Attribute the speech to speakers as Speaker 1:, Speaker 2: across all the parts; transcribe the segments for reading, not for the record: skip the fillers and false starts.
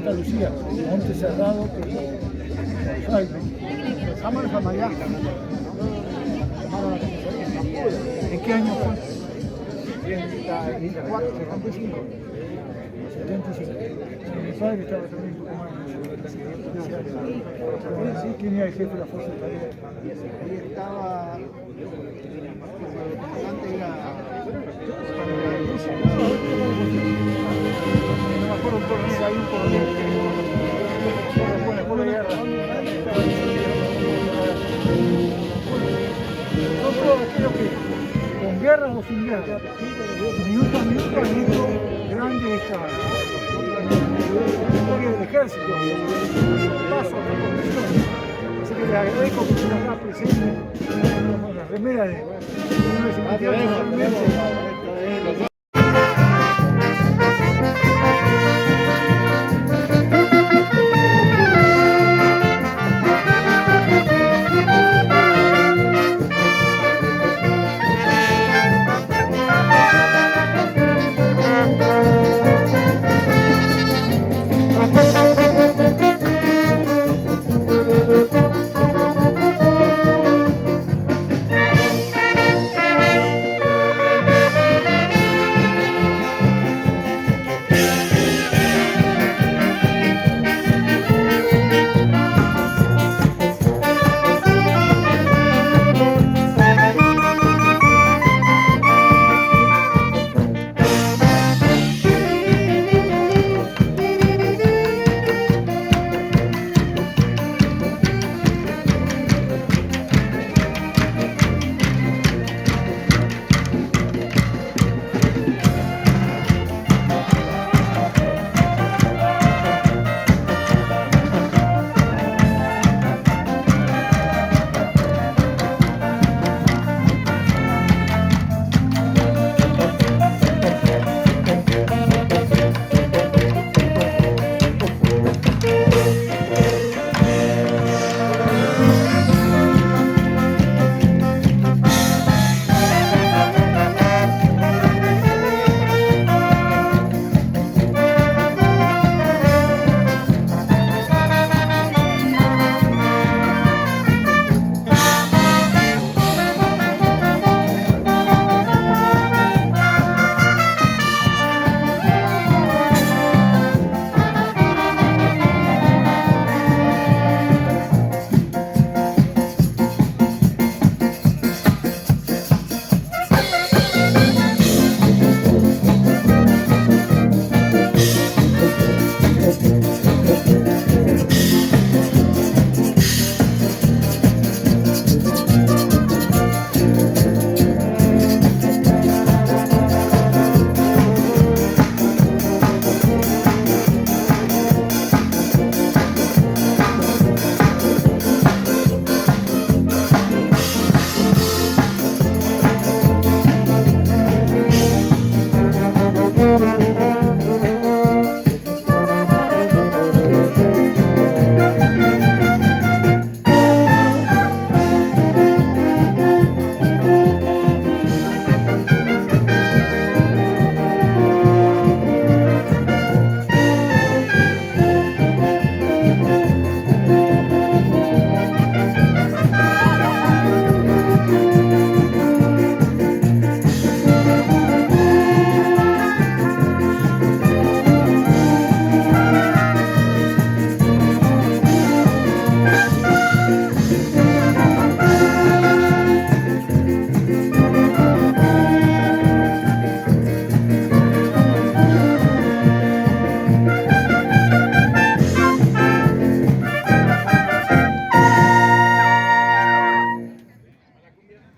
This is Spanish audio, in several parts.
Speaker 1: Santa Lucía, Monte Cerrado, que Sámano de Famayá. ¿En qué año fue? 74, 75. 75. Mi padre estaba también un poco más. Sí, ¿quién era el jefe de la Fuerza de Tarea?
Speaker 2: Ahí estaba. Antes era.
Speaker 1: No me acuerdo un coronel, hay un coronel que después de la guerra. Son todos aquellos que, con guerra o sin guerra, minuto a minuto han hecho grande esta historia del ejército, paso a la condición. Así que les agradezco que estén acá presentes con la remera de 1958.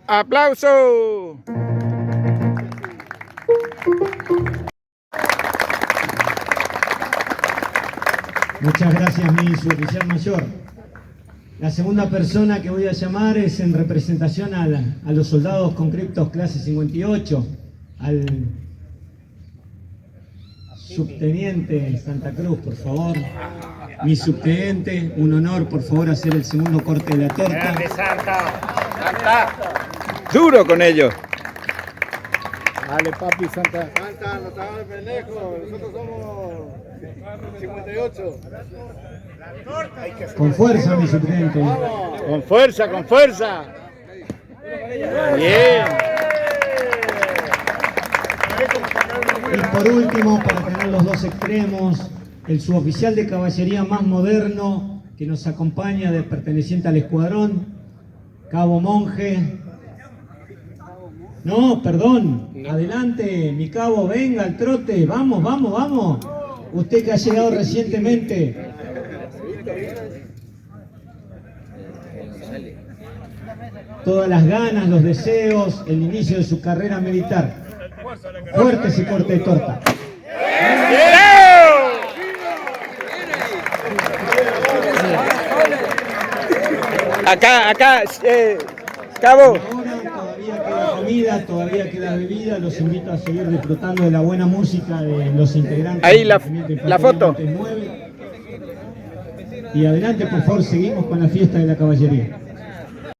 Speaker 3: ¡Aplauso!
Speaker 4: Muchas gracias, mi suboficial mayor. La segunda persona que voy a llamar es en representación a los soldados conscriptos clase 58, al subteniente Santa Cruz, por favor. Mi subteniente, un honor, por favor, hacer el segundo corte de la torta.
Speaker 3: ¡Grande, Santa! ¡Santa! ¡Duro con ellos!
Speaker 1: Dale, papi, Santa.
Speaker 2: Santa, no te hagas pendejo, nosotros somos
Speaker 3: 58.
Speaker 4: Con fuerza, mi suplente.
Speaker 3: Con fuerza, con fuerza. Bien.
Speaker 4: Y por último, para tener los dos extremos, el suboficial de caballería más moderno que nos acompaña, perteneciente al escuadrón, Cabo Monje. No, perdón, adelante, mi cabo, venga al trote, vamos, vamos, vamos. Usted que ha llegado recientemente. Todas las ganas, los deseos, el inicio de su carrera militar. Fuerte ese corte de torta.
Speaker 3: Acá, Cabo.
Speaker 4: Ahora todavía queda comida, todavía queda bebida. Los invito a seguir disfrutando de la buena música de los integrantes.
Speaker 3: Ahí la
Speaker 4: Infantería
Speaker 3: foto.
Speaker 4: 99. Y adelante, por favor, seguimos con la fiesta de la caballería.